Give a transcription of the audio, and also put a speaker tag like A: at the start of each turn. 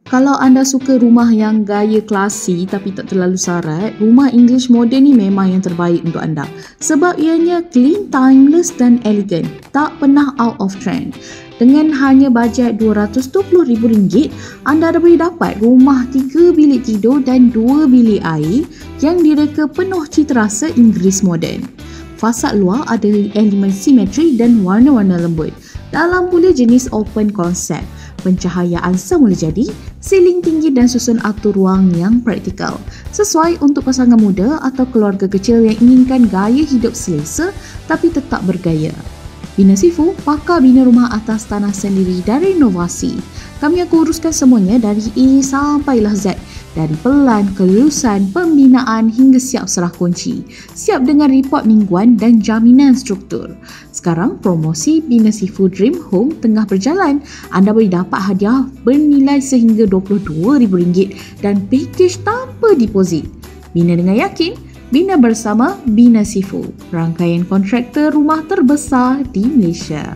A: Kalau anda suka rumah yang gaya klasi tapi tak terlalu sarat, rumah English moden ni memang yang terbaik untuk anda. Sebab ianya clean, timeless dan elegant. Tak pernah out of trend. Dengan hanya bajet RM220,000, anda boleh dapat rumah 3 bilik tidur dan 2 bilik air yang direka penuh citarasa Inggeris moden. Fasad luar ada elemen simetri dan warna-warna lembut. Dalam pula jenis open concept. Pencahayaan semula jadi, siling tinggi dan susun atur ruang yang praktikal. Sesuai untuk pasangan muda atau keluarga kecil yang inginkan gaya hidup selesa tapi tetap bergaya. Bina Sifu, pakar bina rumah atas tanah sendiri dan renovasi. Kami akan uruskan semuanya dari A sampailah Z. Dari pelan, kelulusan, pembinaan hingga siap serah kunci. Siap dengan report mingguan dan jaminan struktur. Sekarang promosi Bina Sifu Dream Home tengah berjalan. Anda boleh dapat hadiah bernilai sehingga RM22,000 dan pakej tanpa deposit. Bina dengan yakin, bina bersama Bina Sifu. Rangkaian kontraktor rumah terbesar di Malaysia.